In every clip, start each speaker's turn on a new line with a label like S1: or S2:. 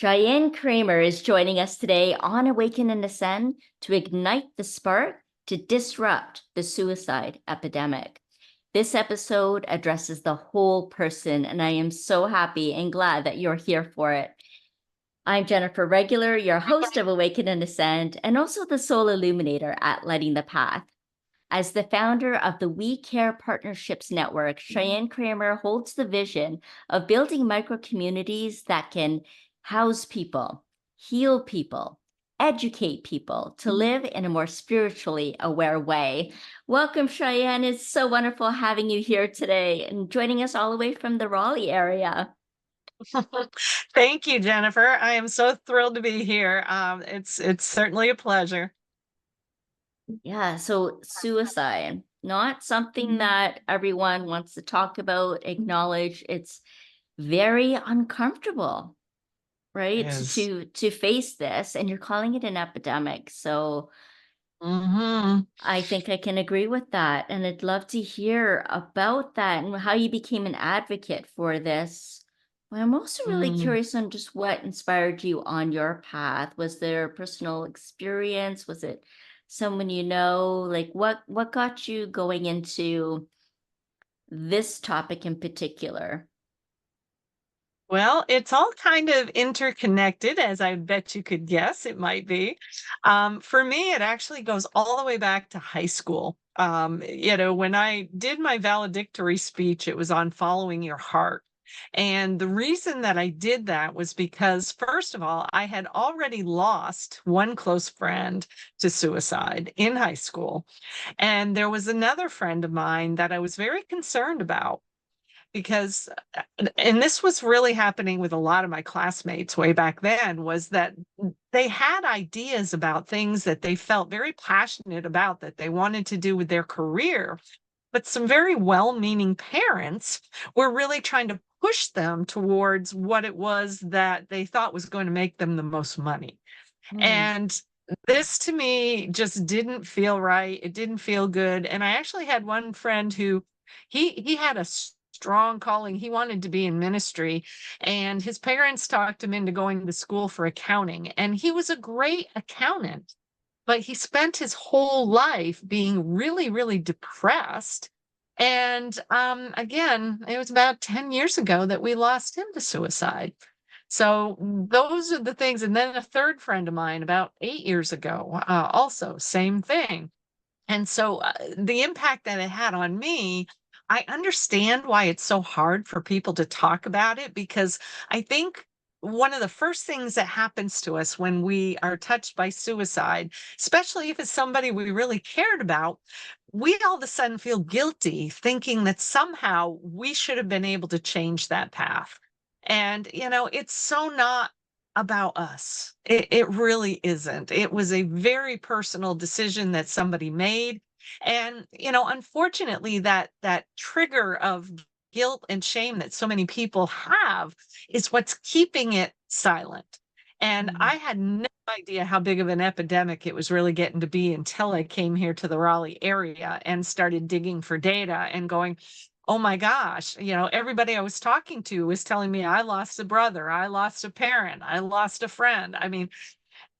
S1: Sheyenne Kreamer is joining us today on Awaken and Ascend to ignite the spark to disrupt the suicide epidemic. This episode addresses the whole person, and I am so happy and glad that you're here for it. I'm Jennifer Regular, your host of Awaken and Ascend, and also the Soul Illuminator at Lighting the Path. As the founder of the We Care Partnerships Network, Sheyenne Kreamer holds the vision of building micro-communities that can house people, heal people, educate people to live in a more spiritually aware way. Welcome, Sheyenne. It's so wonderful having you here today and joining us all the way from the Raleigh area.
S2: Thank you, Jennifer. I am so thrilled to be here. It's certainly a pleasure.
S1: Yeah, so suicide, not something that everyone wants to talk about, acknowledge. It's very uncomfortable, right?
S2: Yes.
S1: To face this, and you're calling it an epidemic. So
S2: hmm
S1: I think I can agree with that. And I'd love to hear about that and how you became an advocate for this. But I'm also really
S2: Mm.
S1: curious on just what inspired you on your path. Was there a personal experience? Was it someone you know? Like what got you going into this topic in particular?
S2: Well, it's all kind of interconnected, as I bet you could guess it might be. For me, it actually goes all the way back to high school. When I did my valedictory speech, it was on following your heart. And the reason that I did that was because, first of all, I had already lost one close friend to suicide in high school. And there was another friend of mine that I was very concerned about because and this was really happening with a lot of my classmates way back then, was that they had ideas about things that they felt very passionate about that they wanted to do with their career, but some very well-meaning parents were really trying to push them towards what it was that they thought was going to make them the most money.
S1: Hmm.
S2: And this to me just didn't feel right. It didn't feel good. And I actually had one friend who he had a strong calling. He wanted to be in ministry, and his parents talked him into going to school for accounting. And he was a great accountant, but he spent his whole life being really, really depressed. And again, it was about 10 years ago that we lost him to suicide. So those are the things. And then a third friend of mine about 8 years ago, also same thing. And so the impact that it had on me, I understand why it's so hard for people to talk about it, because I think one of the first things that happens to us when we are touched by suicide, especially if it's somebody we really cared about, we all of a sudden feel guilty thinking that somehow we should have been able to change that path. And, it's so not about us. It really isn't. It was a very personal decision that somebody made. And, unfortunately, that trigger of guilt and shame that so many people have is what's keeping it silent. And I had no idea how big of an epidemic it was really getting to be until I came here to the Raleigh area and started digging for data and going, oh my gosh, everybody I was talking to was telling me I lost a brother, I lost a parent, I lost a friend. I mean,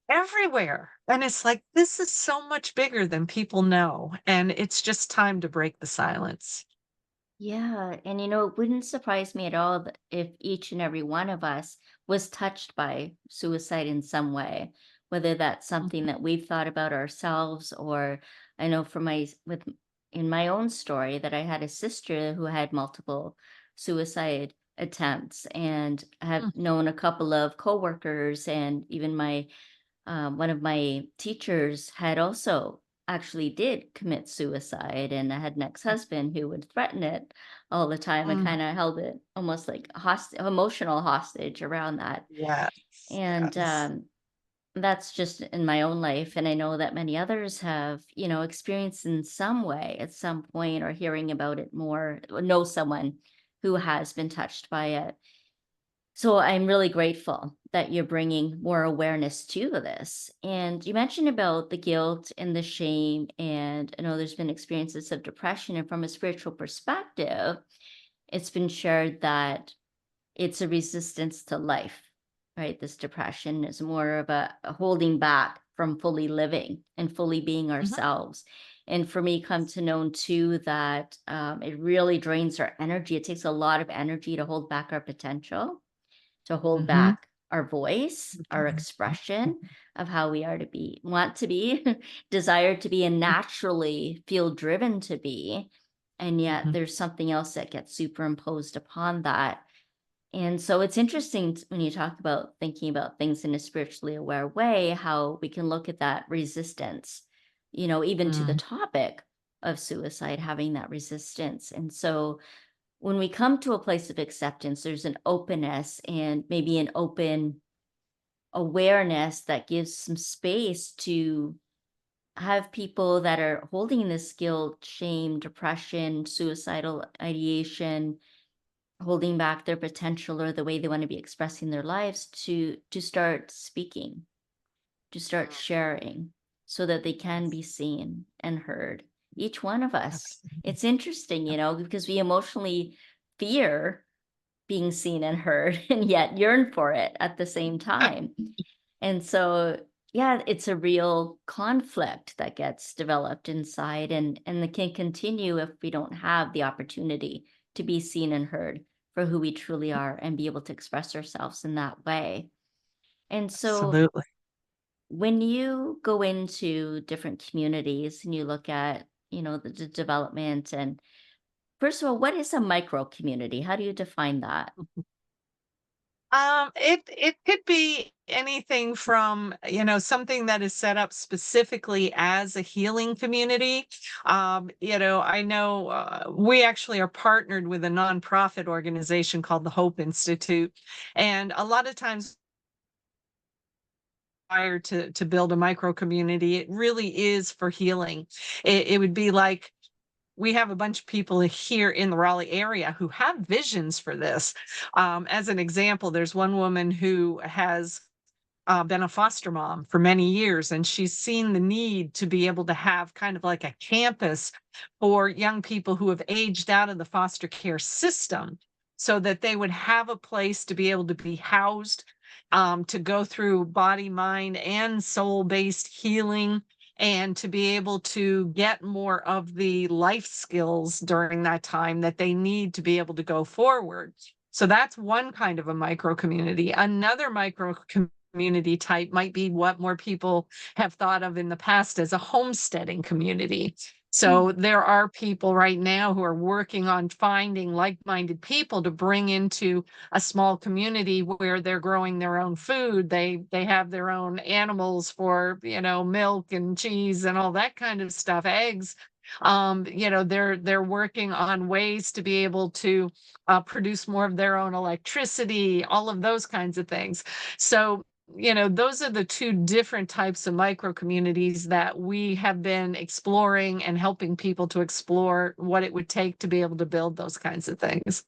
S2: everywhere. And it's like, this is so much bigger than people know. And it's just time to break the silence.
S1: Yeah, and it wouldn't surprise me at all if each and every one of us was touched by suicide in some way, whether that's something that we've thought about ourselves, or I know for in my own story that I had a sister who had multiple suicide attempts, and have
S2: Mhm.
S1: known a couple of coworkers, and even my one of my teachers had also actually did commit suicide, and I had an ex-husband who would threaten it all the time and
S2: Mm,
S1: kind of held it almost like emotional hostage around that.
S2: yes,
S1: And
S2: yes.
S1: that's just in my own life, and I know that many others have experienced in some way at some point, or hearing about it more, or know someone who has been touched by it. So I'm really grateful that you're bringing more awareness to this. And you mentioned about the guilt and the shame, and I know there's been experiences of depression. And from a spiritual perspective, it's been shared that it's a resistance to life, right? This depression is more of a holding back from fully living and fully being
S2: Mhm.
S1: ourselves. And for me, come to know too that it really drains our energy. It takes a lot of energy to hold back our potential, to hold
S2: Mhm.
S1: back our voice, our
S2: Mhm.
S1: expression of how we are to be, want to be, desire to be, and naturally feel driven to be. And yet
S2: Mhm.
S1: there's something else that gets superimposed upon that. And so it's interesting when you talk about thinking about things in a spiritually aware way, how we can look at that resistance, even to the
S2: Mm.
S1: topic of suicide, having that resistance. And so when we come to a place of acceptance, there's an openness and maybe an open awareness that gives some space to have people that are holding this guilt, shame, depression, suicidal ideation, holding back their potential or the way they want to be expressing their lives to start speaking, to start
S2: Mm.
S1: sharing so that they can
S2: Yes.
S1: be seen and heard. Each one of us.
S2: Absolutely.
S1: It's interesting,
S2: Yep.
S1: because we emotionally fear being seen and heard and yet yearn for it at the same time. And so, yeah, it's a real conflict that gets developed inside and that can continue if we don't have the opportunity to be seen and heard for who we truly are and be able to express ourselves in that way. And so
S2: Absolutely.
S1: when you go into different communities and you look at, the development and first of all, what is a micro community? How do you define that?
S2: It could be anything from, something that is set up specifically as a healing community. I know we actually are partnered with a nonprofit organization called the Hope Institute, and a lot of times prior to build a micro community, it really is for healing. It would be like we have a bunch of people here in the Raleigh area who have visions for this. As an example, there's one woman who has been a foster mom for many years, and she's seen the need to be able to have kind of like a campus for young people who have aged out of the foster care system so that they would have a place to be able to be housed, to go through body, mind, and soul based healing. And to be able to get more of the life skills during that time that they need to be able to go forward. So that's one kind of a micro community. Another micro community type might be what more people have thought of in the past as a homesteading community. So there are people right now who are working on finding like-minded people to bring into a small community where they're growing their own food. They have their own animals for, milk and cheese and all that kind of stuff, eggs. They're working on ways to be able to produce more of their own electricity, all of those kinds of things. So those are the two different types of micro communities that we have been exploring and helping people to explore what it would take to be able to build those kinds of things.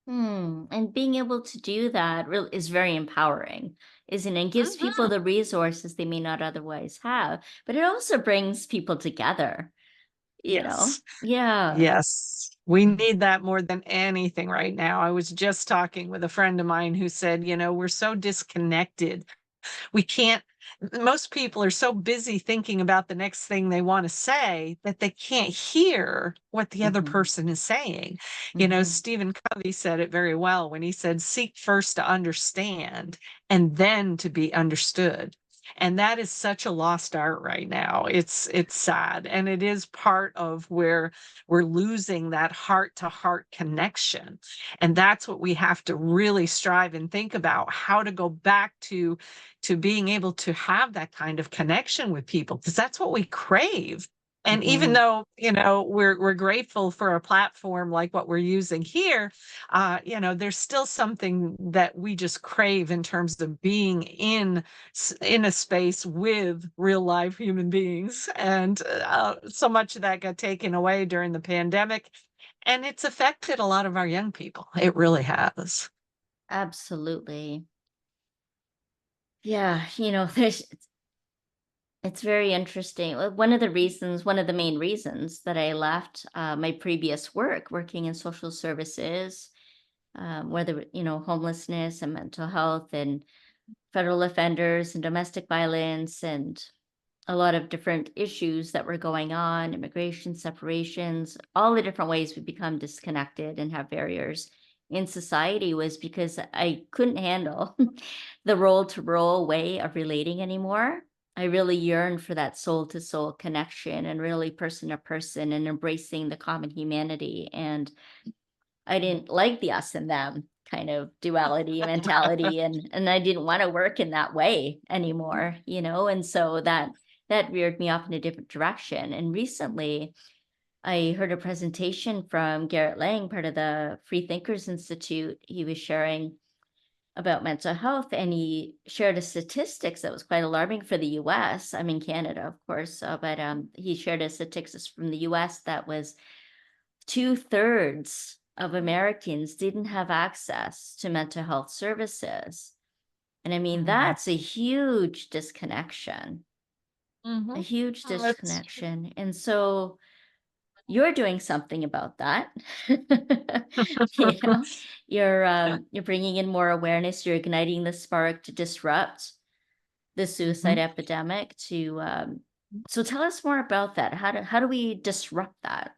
S1: And being able to do that really is very empowering, isn't it? It gives people
S2: Mhm.
S1: the resources they may not otherwise have, but it also brings people together, you know?
S2: Yes.
S1: Yeah.
S2: Yes. We need that more than anything right now. I was just talking with a friend of mine who said, we're so disconnected. We can't Most people are so busy thinking about the next thing they want to say that they can't hear what the other
S1: Hmm.
S2: person is saying.
S1: Hmm.
S2: Stephen Covey said it very well when he said, seek first to understand and then to be understood. And that is such a lost art right now. It's sad. And it is part of where we're losing that heart to heart connection. And that's what we have to really strive and think about, how to go back to being able to have that kind of connection with people, because that's what we crave. And even
S1: Hmm.
S2: though, we're grateful for a platform like what we're using here, there's still something that we just crave in terms of being in a space with real live human beings. And so much of that got taken away during the pandemic, and it's affected a lot of our young people. It really has.
S1: Absolutely. Yeah. It's very interesting. One of the main reasons that I left my previous work, working in social services, whether, homelessness and mental health and federal offenders and domestic violence and a lot of different issues that were going on, immigration, separations, all the different ways we become disconnected and have barriers in society was because I couldn't handle the role to role way of relating anymore. I really yearned for that soul to soul connection and really person to person and embracing the common humanity. And I didn't like the us and them kind of duality mentality, and I didn't want to work in that way anymore, and so that veered me off in a different direction. And recently I heard a presentation from Garrett Lang, part of the Free Thinkers Institute. He was sharing about mental health, and he shared a statistics that was quite alarming for the US. I'm in Canada, of course, but he shared a statistics from the US that was 2/3 of Americans didn't have access to mental health services. And I mean,
S2: Mhm.
S1: that's a huge disconnection, a
S2: Mhm.
S1: huge
S2: Oh, that's
S1: disconnection. And so you're doing something about that. you know, you're bringing in more awareness. You're igniting the spark to disrupt the suicide
S2: Mhm.
S1: epidemic. So tell us more about that. How do we disrupt that?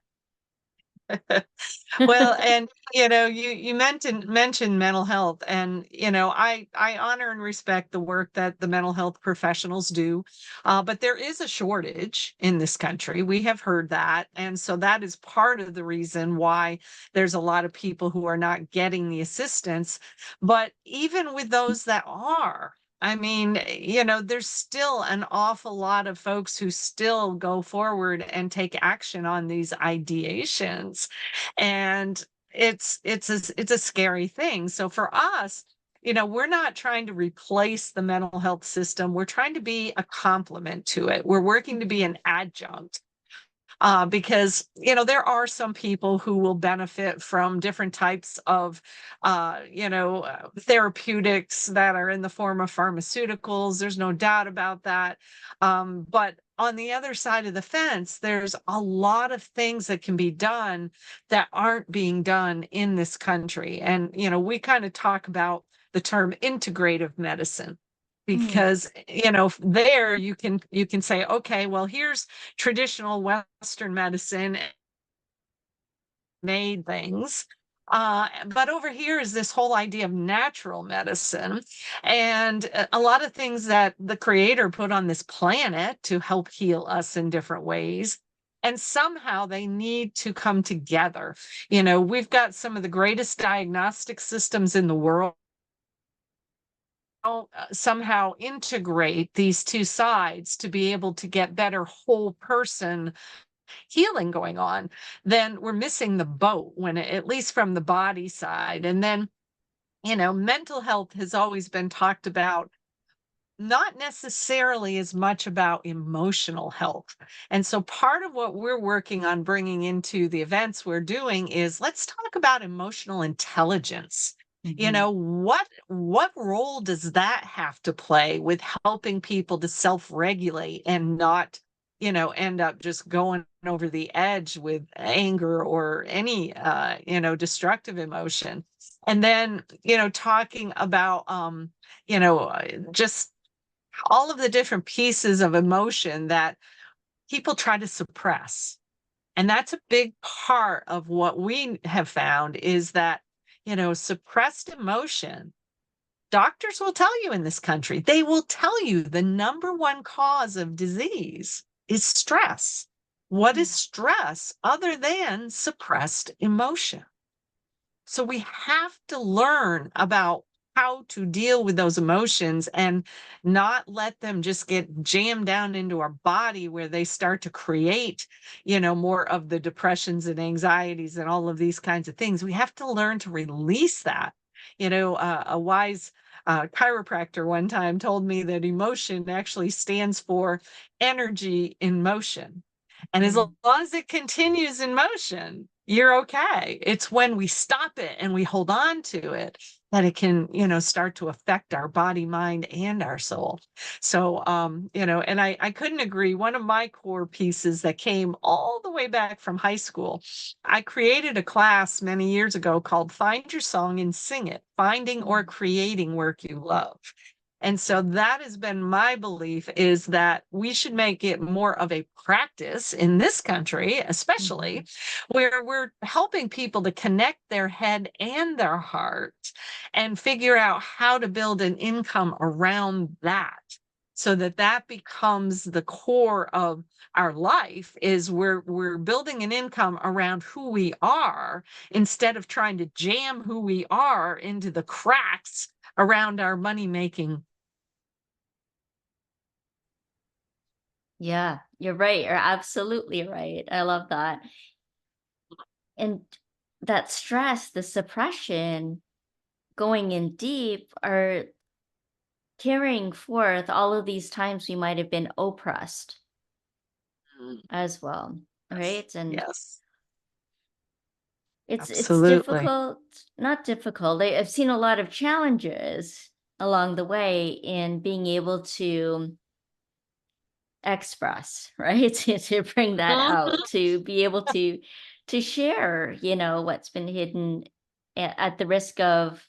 S2: Well, and you mentioned mental health, and I honor and respect the work that the mental health professionals do, but there is a shortage in this country. We have heard that, and so that is part of the reason why there's a lot of people who are not getting the assistance. But even with those that are, I mean, there's still an awful lot of folks who still go forward and take action on these ideations, and it's a scary thing. So for us, we're not trying to replace the mental health system. We're trying to be a complement to it. We're working to be an adjunct, because there are some people who will benefit from different types of therapeutics that are in the form of pharmaceuticals. There's no doubt about that. But on the other side of the fence, there's a lot of things that can be done that aren't being done in this country. And we kind of talk about the term integrative medicine,
S1: Mm,
S2: because there you can say, okay, well, here's traditional Western medicine made things. But over here is this whole idea of natural medicine, and a lot of things that the creator put on this planet to help heal us in different ways. And somehow they need to come together. We've got some of the greatest diagnostic systems in the world. Somehow integrate these two sides to be able to get better whole person healing going on, then we're missing the boat when at least from the body side. And then, mental health has always been talked about, not necessarily as much about emotional health. And so part of what we're working on bringing into the events we're doing is, let's talk about emotional intelligence.
S1: mhm,
S2: What role does that have to play with helping people to self-regulate and not, end up just going over the edge with anger or any destructive emotion. And then, talking about just all of the different pieces of emotion that people try to suppress. And that's a big part of what we have found, is that, suppressed emotion, doctors will tell you in this country, they will tell you the number one cause of disease is stress. What is
S1: mm,
S2: stress other than suppressed emotion? So we have to learn about how to deal with those emotions and not let them just get jammed down into our body, where they start to create, more of the depressions and anxieties and all of these kinds of things. We have to learn to release that. A wise chiropractor one time told me that emotion actually stands for energy in motion. And as long
S1: mm,
S2: as it continues in motion, you're okay. It's when we stop it and we hold on to it that it can, start to affect our body, mind, and our soul. So, and I couldn't agree. One of my core pieces that came all the way back from high school, I created a class many years ago called Find Your Song and Sing It, Finding or
S1: mm,
S2: Creating Work You Love. And so that has been my belief, is that we should make it more of a practice in this country, especially where we're helping people to connect their head and their heart and figure out how to build an income around that, so that that becomes the core of our life. Is we're building an income around who we are, instead of trying to jam who we are into the cracks around our money making.
S1: Yeah, you're right. You're absolutely right. I love that. And that stress, the suppression, going in deep are carrying forth all of these times we might have been oppressed
S2: Mm,
S1: as well,
S2: yes,
S1: right? And
S2: yes,
S1: it's
S2: absolutely.
S1: difficult, not difficult. I've seen a lot of challenges along the way in being able to express, right? To bring that
S2: Mhm.
S1: out, to be able to share, what's been hidden at the risk of,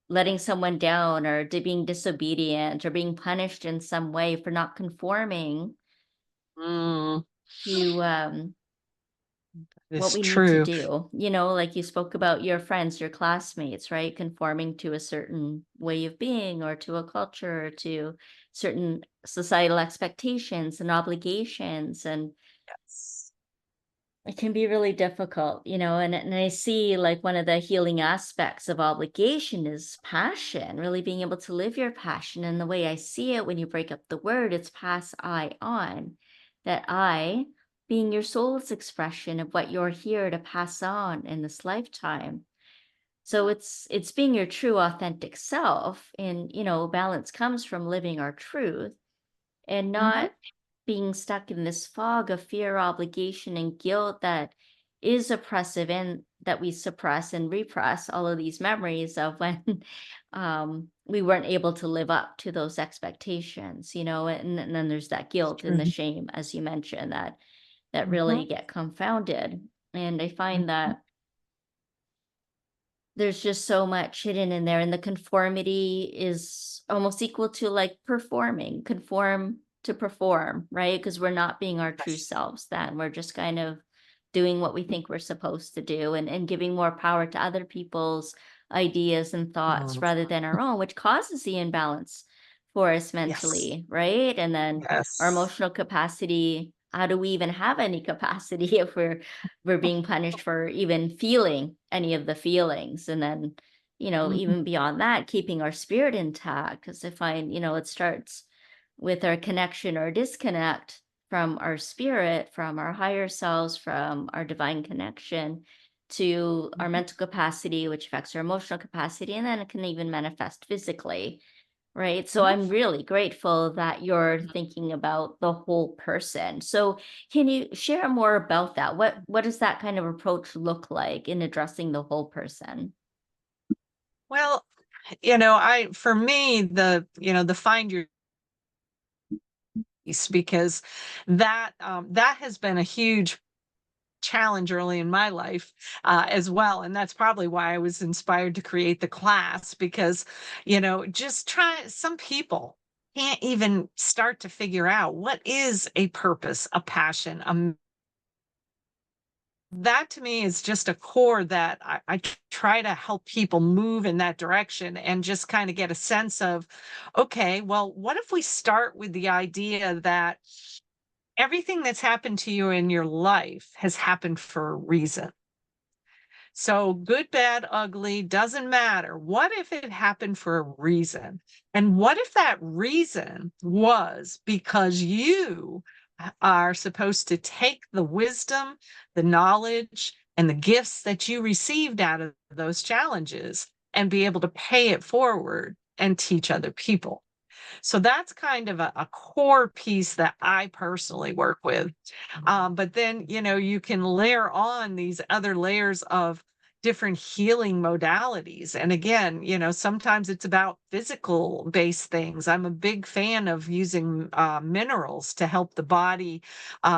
S1: letting someone down or being disobedient or being punished in some way for not conforming
S2: Mm,
S1: to what
S2: it's
S1: we need to
S2: true.
S1: do. Like you spoke about your friends, your classmates, right? Conforming to a certain way of being or to a culture or to certain societal expectations and obligations. And
S2: Yes.
S1: it can be really difficult, and I see like one of the healing aspects of obligation is passion, really being able to live your passion. And the way I see it, when you break up the word, it's pass I on. That I being your soul's expression of what you're here to pass on in this lifetime. So it's being your true authentic self. And balance comes from living our truth and
S2: Mhm.
S1: not being stuck in this fog of fear, obligation, and guilt that is oppressive, and that we suppress and repress all of these memories of when we weren't able to live up to those expectations, and then there's that
S2: It's
S1: guilt and the
S2: true.
S1: shame, as you mentioned, that
S2: Mhm.
S1: really get confounded. And I find
S2: Mhm.
S1: that there's just so much hidden in there, and the conformity is almost equal to like performing, conform to perform, right? Because we're not being our true
S2: Yes.
S1: selves then. We're just kind of doing what we think we're supposed to do, and giving more power to other people's ideas and thoughts
S2: Mm,
S1: rather than our own, which causes the imbalance for us
S2: yes.
S1: mentally, right? And then our
S2: Yes.
S1: emotional capacity, how do we even have any capacity if we're being punished for even feeling any of the feelings? And then,
S2: Mhm.
S1: even beyond that, keeping our spirit intact. Because I find, it starts with our connection or disconnect from our spirit, from our higher selves, from our divine connection to our
S2: Mhm.
S1: mental capacity, which affects our emotional capacity. And then it can even manifest physically. Right. So
S2: Mhm.
S1: I'm really grateful that you're thinking about the whole person. So can you share more about that? What does that kind of approach look like in addressing the whole person?
S2: Well, for me, the find your peace, because that has been a huge challenge early in my life, as well. And that's probably why I was inspired to create the class, because, just some people can't even start to figure out what is a purpose, a passion, that to me is just a core that I try to help people move in that direction, and just kind of get a sense of, okay, well, what if we start with the idea that everything that's happened to you in your life has happened for a reason? So good, bad, ugly, doesn't matter. What if it happened for a reason? And what if that reason was because you are supposed to take the wisdom, the knowledge, and the gifts that you received out of those challenges and be able to pay it forward and teach other people? So that's kind of a core piece that I personally work with. But then, you can layer on these other layers of different healing modalities. And again, sometimes it's about physical based things. I'm a big fan of using minerals to help the body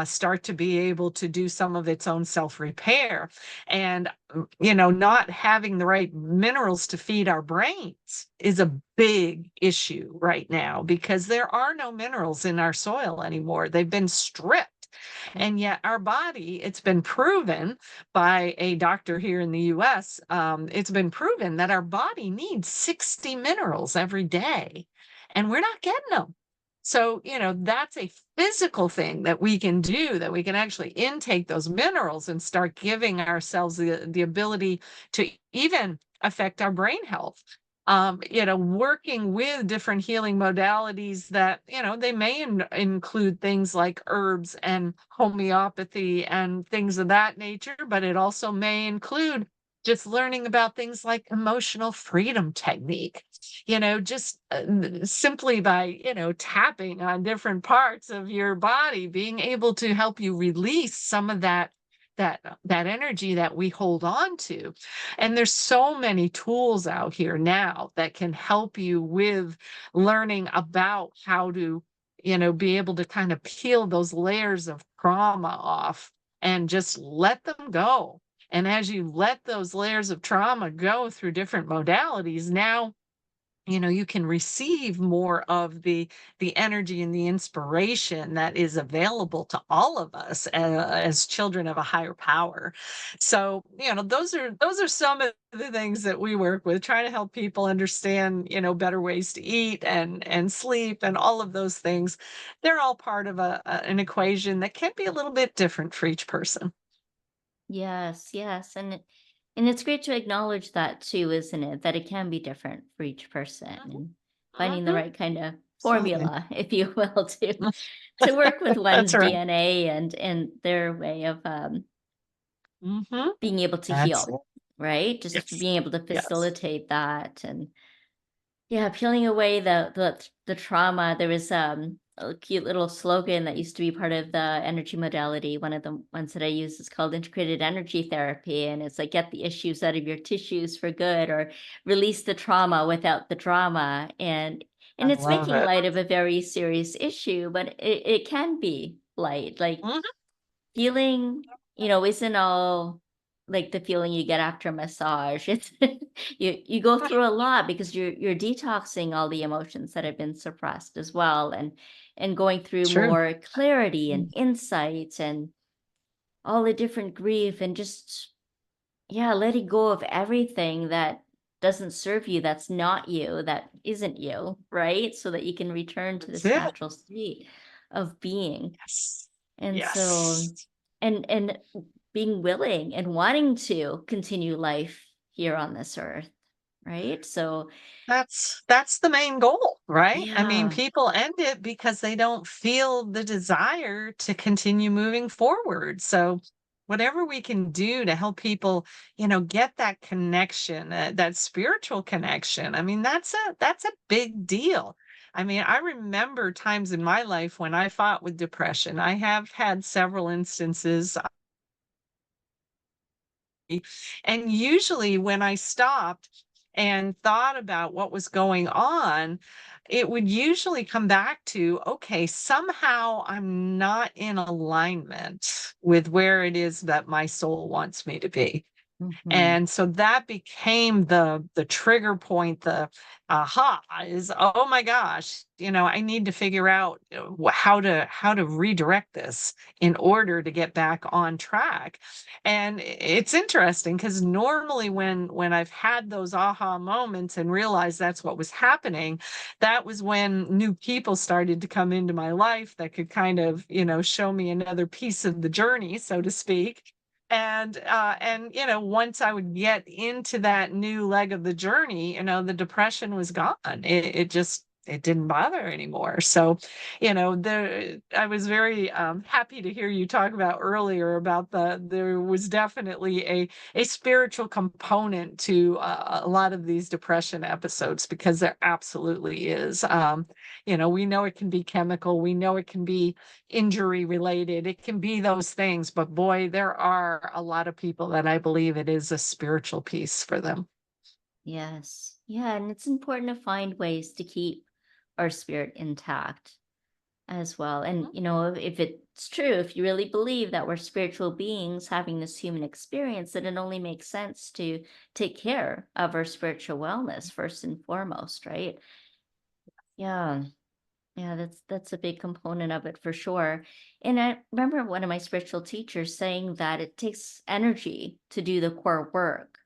S2: start to be able to do some of its own self repair. And, not having the right minerals to feed our brains is a big issue right now because there are no minerals in our soil anymore. They've been stripped. And yet our body, it's been proven by a doctor here in the US, it's been proven that our body needs 60 minerals every day, and we're not getting them. So, that's a physical thing that we can do, that we can actually intake those minerals and start giving ourselves the ability to even affect our brain health. Working with different healing modalities that, they may include things like herbs and homeopathy and things of that nature, but it also may include just learning about things like emotional freedom technique, just simply by, tapping on different parts of your body, being able to help you release some of that energy that we hold on to. And there's so many tools out here now that can help you with learning about how to, be able to kind of peel those layers of trauma off and just let them go. And as you let those layers of trauma go through different modalities, now you can receive more of the energy and the inspiration that is available to all of us as children of a higher power. So those are some of the things that we work with, trying to help people understand better ways to eat and sleep and all of those things. They're all part of an equation that can be a little bit different for each person.
S1: Yes, yes. And it's great to acknowledge that too, isn't it? That it can be different for each person
S2: Mhm,
S1: and finding the
S2: mhm,
S1: right kind of
S2: absolutely.
S1: formula, if you will, to work with
S2: That's
S1: one's
S2: right.
S1: DNA and their way of
S2: Mhm.
S1: being able to
S2: That's it.
S1: heal, right? Just
S2: Yes.
S1: being able to
S2: Yes.
S1: facilitate that. And yeah, peeling away the trauma. There was a cute little slogan that used to be part of the energy modality. One of the ones that I use is called integrated energy therapy, and it's like get the issues out of your tissues for good, or release the trauma without the drama.
S2: I
S1: And it's
S2: love
S1: making
S2: it.
S1: light of a very serious issue, but it can be light. Like
S2: Mhm.
S1: feeling, isn't all like the feeling you get after a massage. It's you go through a lot because you're detoxing all the emotions that have been suppressed as well, and going through
S2: True.
S1: more clarity and
S2: Mm.
S1: insight and all the different grief and just yeah, letting go of everything that doesn't serve you, that's not you, that isn't you, right? So that you can return to
S2: That's
S1: this
S2: it.
S1: natural state of being.
S2: Yes.
S1: And so
S2: Yes.
S1: and being willing and wanting to continue life here on this earth, right? So
S2: That's the main goal, right? I mean,
S1: yeah,
S2: people end it because they don't feel the desire to continue moving forward. So whatever we can do to help people, get that connection, that spiritual connection. I mean, that's a big deal. I mean, I remember times in my life when I fought with depression. I have had several instances. And usually when I stopped and thought about what was going on, it would usually come back to, okay, somehow I'm not in alignment with where it is that my soul wants me to be.
S1: mhm,
S2: And so that became the trigger point, the aha is, oh my gosh, I need to figure out how to redirect this in order to get back on track. And it's interesting because normally when I've had those aha moments and realized that's what was happening, that was when new people started to come into my life that could kind of, show me another piece of the journey, so to speak. And once I would get into that new leg of the journey, the depression was gone. It just it didn't bother anymore. So, I was very happy to hear you talk about earlier about there was definitely a spiritual component to a lot of these depression episodes, because there absolutely is. We know it can be chemical, we know it can be injury related, it can be those things, but boy, there are a lot of people that I believe it is a spiritual piece for them.
S1: Yes. Yeah. And it's important to find ways to keep our spirit intact as well. And, if it's true, if you really believe that we're spiritual beings having this human experience, then it only makes sense to take care of our spiritual wellness first and foremost, right? Yeah. Yeah, that's a big component of it for sure. And I remember one of my spiritual teachers saying that it takes energy to do the core work,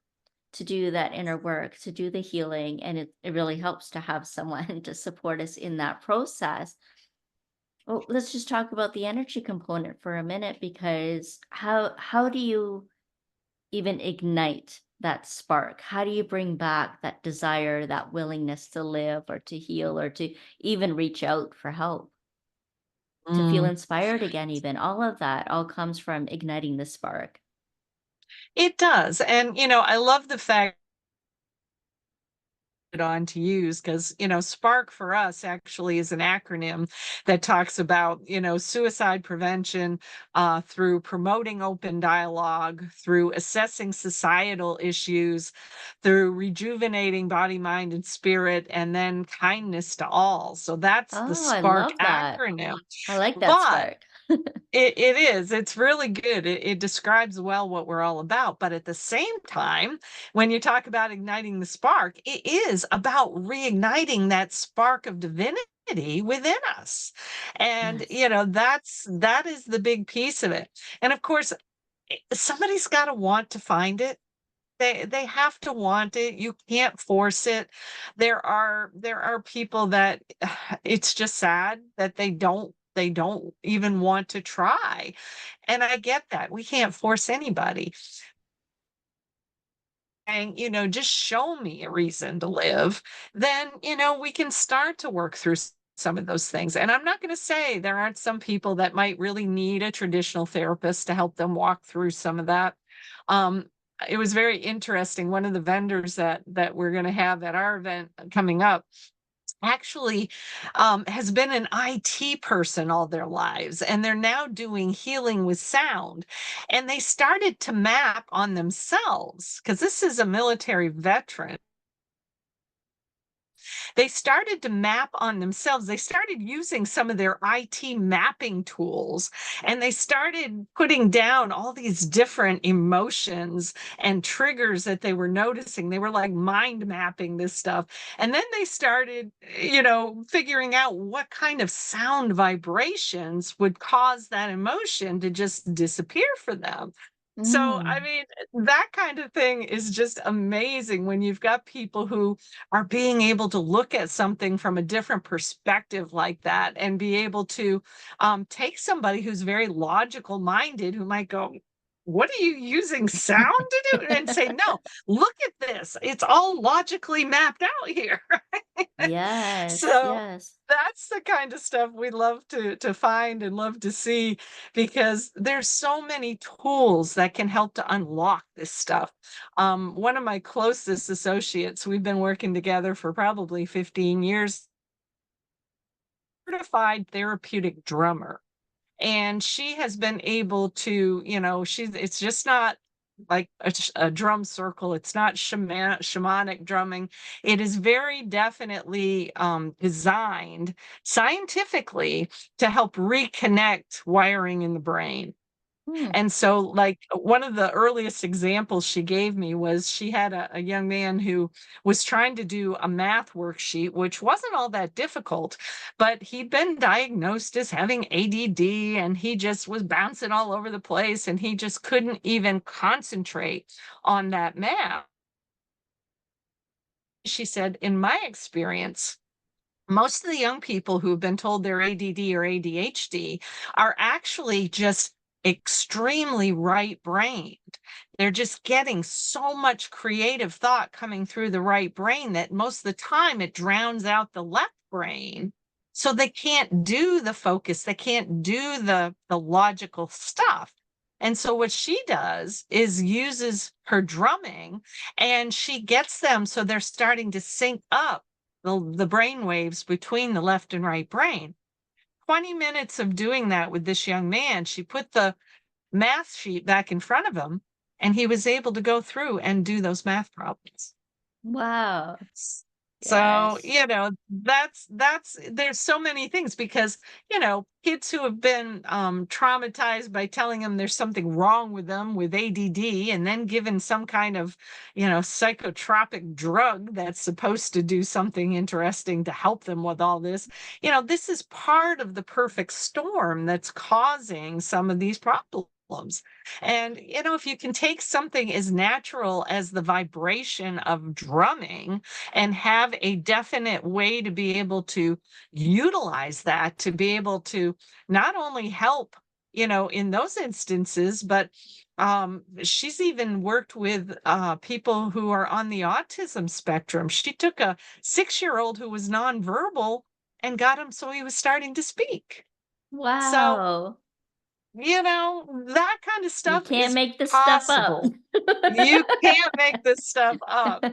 S1: to do that inner work, to do the healing. And it really helps to have someone to support us in that process. Well, let's just talk about the energy component for a minute, because how do you even ignite that spark? How do you bring back that desire, that willingness to live or to heal or to even reach out for help, to feel
S2: Mm.
S1: inspired again? Even all of that all comes from igniting the spark.
S2: It does. And, I love the fact on to use, because spark for us actually is an acronym that talks about suicide prevention, through promoting open dialogue, through assessing societal issues, through rejuvenating body, mind, and spirit, and then kindness to all. So that's the
S1: Oh, I
S2: spark
S1: love that.
S2: acronym.
S1: I like that
S2: But
S1: spark.
S2: it is. It's really good. It describes well what we're all about. But at the same time, when you talk about igniting the spark, it is about reigniting that spark of divinity within us. And,
S1: Yes.
S2: that is the big piece of it. And of course, somebody's got to want to find it. They have to want it. You can't force it. There are people that it's just sad that they don't even want to try. And I get that. We can't force anybody. And just show me a reason to live, then we can start to work through some of those things. And I'm not going to say there aren't some people that might really need a traditional therapist to help them walk through some of that. um it was very interesting. One of the vendors that we're going to have at our event coming up actually has been an IT person all their lives, and they're now doing healing with sound. And they started to map on themselves, because this is a military veteran. They started to map on themselves. They started using some of their IT mapping tools, and they started putting down all these different emotions and triggers that they were noticing. They were like mind mapping this stuff. And then they started, figuring out what kind of sound vibrations would cause that emotion to just disappear for them. So, I
S1: Mm.
S2: mean, that kind of thing is just amazing when you've got people who are being able to look at something from a different perspective like that, and be able to take somebody who's very logical minded, who might go, "What are you using sound to do?" And say, "No, look at this. It's all logically mapped out here."
S1: Yes,
S2: So
S1: yes.
S2: that's the kind of stuff we love to find and love to see, because there's so many tools that can help to unlock this stuff. One of my closest associates, we've been working together for probably 15 years, certified therapeutic drummer. And she has been able to, it's just not like a drum circle. It's not shamanic drumming. It is very definitely designed scientifically to help reconnect wiring in the brain.
S1: Hmm.
S2: And so, like, one of the earliest examples she gave me was she had a young man who was trying to do a math worksheet, which wasn't all that difficult, but he'd been diagnosed as having ADD, and he just was bouncing all over the place, and he just couldn't even concentrate on that math. She said, "In my experience, most of the young people who've been told they're ADD or ADHD are actually just extremely right brained. They're just getting so much creative thought coming through the right brain that most of the time it drowns out the left brain. So they can't do the focus, they can't do the logical stuff. And so what she does is uses her drumming, and she gets them so they're starting to sync up the brain waves between the left and right brain. 20 minutes of doing that with this young man, she put the math sheet back in front of him, and he was able to go through and do those math problems.
S1: Wow.
S2: So,
S1: Yes.
S2: that's there's so many things because, kids who have been traumatized by telling them there's something wrong with them with ADD and then given some kind of, psychotropic drug that's supposed to do something interesting to help them with all this. This is part of the perfect storm that's causing some of these problems. And, if you can take something as natural as the vibration of drumming and have a definite way to be able to utilize that, to be able to not only help, in those instances, but she's even worked with people who are on the autism spectrum. She took a 6-year-old who was nonverbal and got him so he was starting to speak. So,
S1: Wow.
S2: that kind of
S1: You
S2: stuff
S1: can't
S2: is
S1: make this stuff up.
S2: possible. You can't make this stuff up.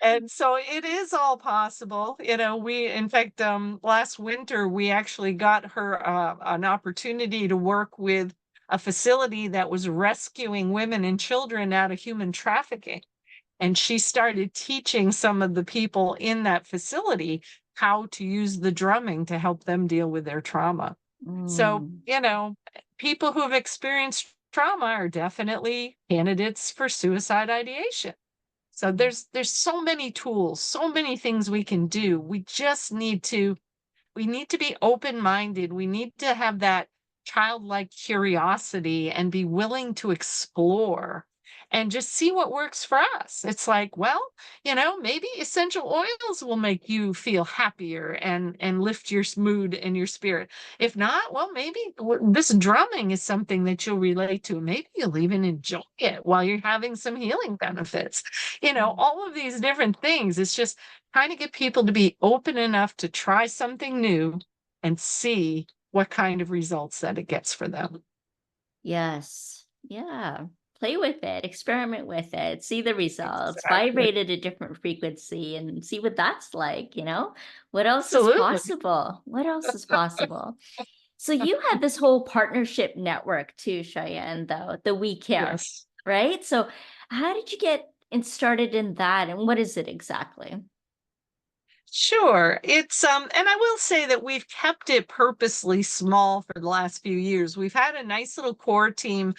S2: And so it is all possible. In fact, last winter, we actually got her an opportunity to work with a facility that was rescuing women and children out of human trafficking. And she started teaching some of the people in that facility how to use the drumming to help them deal with their trauma. So,
S1: Mm.
S2: people who have experienced trauma are definitely candidates for suicide ideation. So there's so many tools, so many things we can do. We need to be open-minded. We need to have that childlike curiosity and be willing to explore and just see what works for us. It's like, well, maybe essential oils will make you feel happier and lift your mood and your spirit. If not, well, maybe this drumming is something that you'll relate to. Maybe you'll even enjoy it while you're having some healing benefits. All of these different things. It's just trying to get people to be open enough to try something new and see what kind of results that it gets for them.
S1: Yes. Yeah. Play with it, experiment with it, see the results,
S2: Exactly.
S1: vibrate at a different frequency and see what that's like. What else is
S2: Absolutely.
S1: possible? What else is possible? So you had this whole partnership network too, Cheyenne, though, the We Care,
S2: Yes.
S1: right? So how did you get started in that and what is it exactly?
S2: Sure. And I will say that we've kept it purposely small for the last few years. We've had a nice little core team.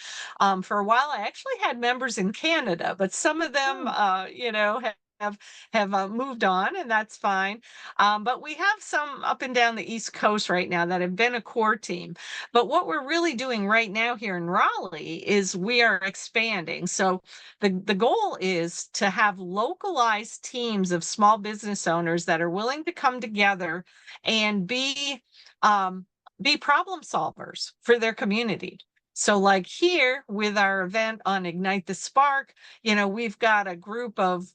S2: For a while, I actually had members in Canada, but some of them,
S1: Oh.
S2: have moved on, and that's fine. But we have some up and down the East Coast right now that have been a core team. But what we're really doing right now here in Raleigh is we are expanding. So the goal is to have localized teams of small business owners that are willing to come together and be problem solvers for their community. So like here with our event on Ignite the Spark, we've got a group of,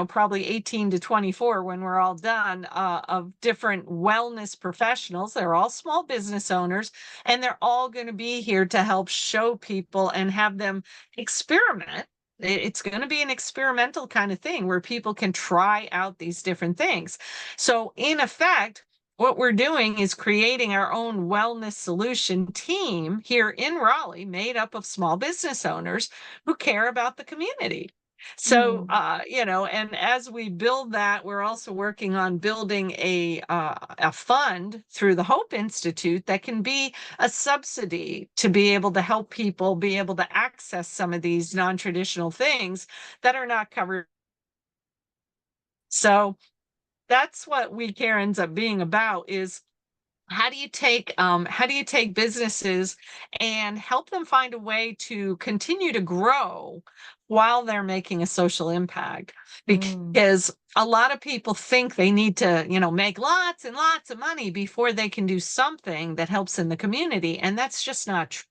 S2: probably 18 to 24 when we're all done, of different wellness professionals. They're all small business owners, and they're all going to be here to help show people and have them experiment. It's going to be an experimental kind of thing where people can try out these different things. So in effect, what we're doing is creating our own wellness solution team here in Raleigh, made up of small business owners who care about the community. So,
S1: Mm.
S2: and as we build that, we're also working on building a fund through the Hope Institute that can be a subsidy to be able to help people be able to access some of these non-traditional things that are not covered. So that's what We Care ends up being about, is how do you take businesses and help them find a way to continue to grow while they're making a social impact?
S1: Mm.
S2: Because a lot of people think they need to, make lots and lots of money before they can do something that helps in the community, and that's just not true.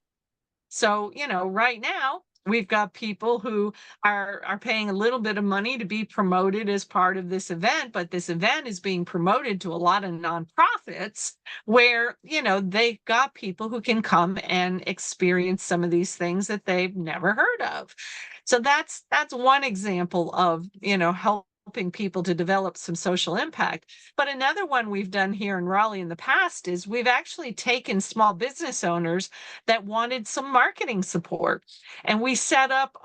S2: So, right now, We've got people who are paying a little bit of money to be promoted as part of this event, but this event is being promoted to a lot of nonprofits where, they've got people who can come and experience some of these things that they've never heard of. So that's one example of, helping people to develop some social impact. But another one we've done here in Raleigh in the past is we've actually taken small business owners that wanted some marketing support, and we set up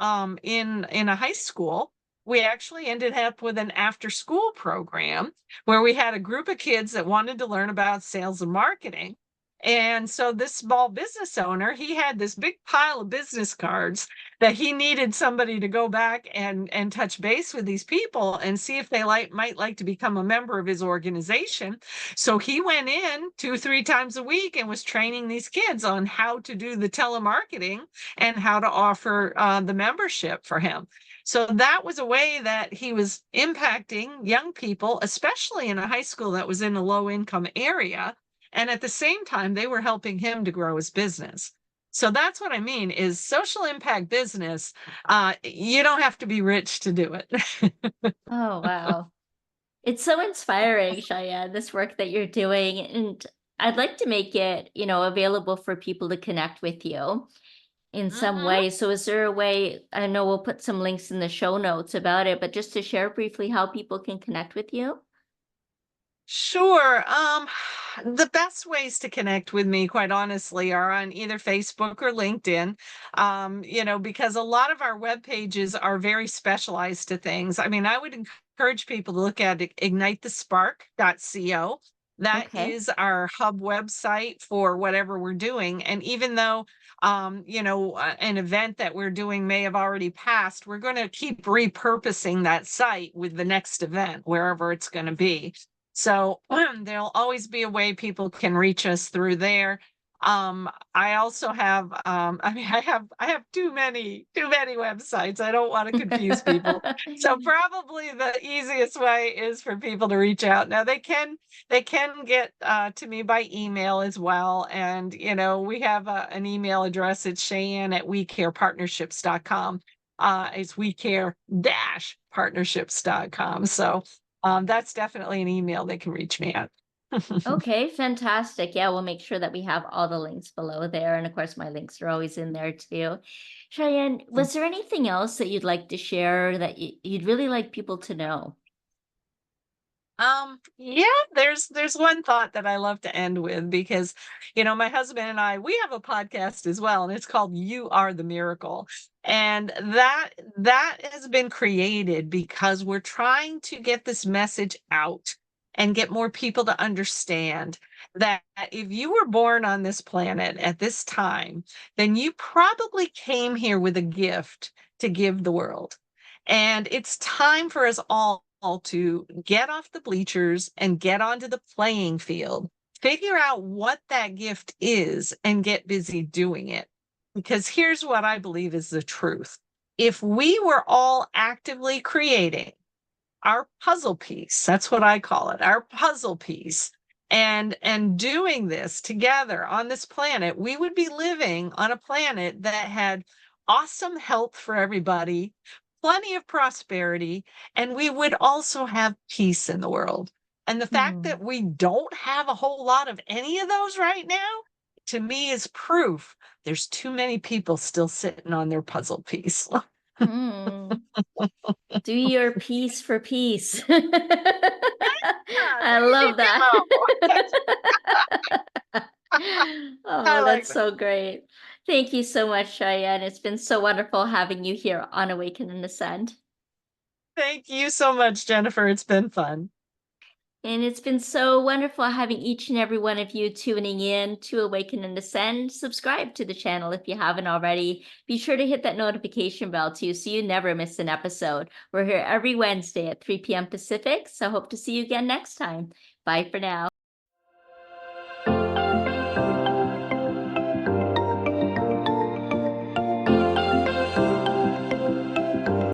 S2: in a high school. We actually ended up with an after school program where we had a group of kids that wanted to learn about sales and marketing. And so this small business owner, he had this big pile of business cards that he needed somebody to go back and touch base with these people and see if they might like to become a member of his organization. So he went in 2-3 times a week and was training these kids on how to do the telemarketing and how to offer the membership for him. So that was a way that he was impacting young people, especially in a high school that was in a low income area. And at the same time, they were helping him to grow his business. So that's what I mean is social impact business. You don't have to be rich to do it.
S1: Oh, wow. It's so inspiring, Sheyenne, this work that you're doing. And I'd like to make it, available for people to connect with you in some
S2: Mhm.
S1: way. So is there a way, I know we'll put some links in the show notes about it, but just to share briefly how people can connect with you?
S2: Sure. The best ways to connect with me, quite honestly, are on either Facebook or LinkedIn. Because a lot of our web pages are very specialized to things. I mean, I would encourage people to look at ignitethespark.co. That
S1: Okay.
S2: is our hub website for whatever we're doing. And even though an event that we're doing may have already passed, we're going to keep repurposing that site with the next event, wherever it's going to be. So there'll always be a way people can reach us through there. I also have, I have too many websites. I don't want to confuse people. So probably the easiest way is for people to reach out. Now they can get to me by email as well. And, we have an email address. It's Sheyenne at wecarepartnerships.com. It's wecare-partnerships.com. So that's definitely an email they can reach me at.
S1: Okay, fantastic. Yeah, we'll make sure that we have all the links below there. And of course, my links are always in there too. Cheyenne, was there anything else that you'd like to share that you'd really like people to know?
S2: Yeah, there's one thought that I love to end with because, my husband and I, we have a podcast as well, and it's called You Are the Miracle. And that has been created because we're trying to get this message out and get more people to understand that if you were born on this planet at this time, then you probably came here with a gift to give the world. And it's time for us all to get off the bleachers and get onto the playing field, figure out what that gift is, and get busy doing it. Because here's what I believe is the truth. If we were all actively creating our puzzle piece, that's what I call it, our puzzle piece, and doing this together on this planet, we would be living on a planet that had awesome health for everybody, plenty of prosperity, and we would also have peace in the world. And the fact that
S1: Hmm.
S2: we don't have a whole lot of any of those right now, to me, is proof there's too many people still sitting on their puzzle piece.
S1: Hmm. Do your piece for peace.
S2: Yeah,
S1: I
S2: there you
S1: love that.
S2: go. I
S1: Oh,
S2: like
S1: that's
S2: that.
S1: so great. Thank you so much, Cheyenne. It's been so wonderful having you here on Awaken and Ascend.
S2: Thank you so much, Jennifer. It's been fun.
S1: And it's been so wonderful having each and every one of you tuning in to Awaken and Ascend. Subscribe to the channel if you haven't already. Be sure to hit that notification bell too so you never miss an episode. We're here every Wednesday at 3 p.m. Pacific, so hope to see you again next time. Bye for now.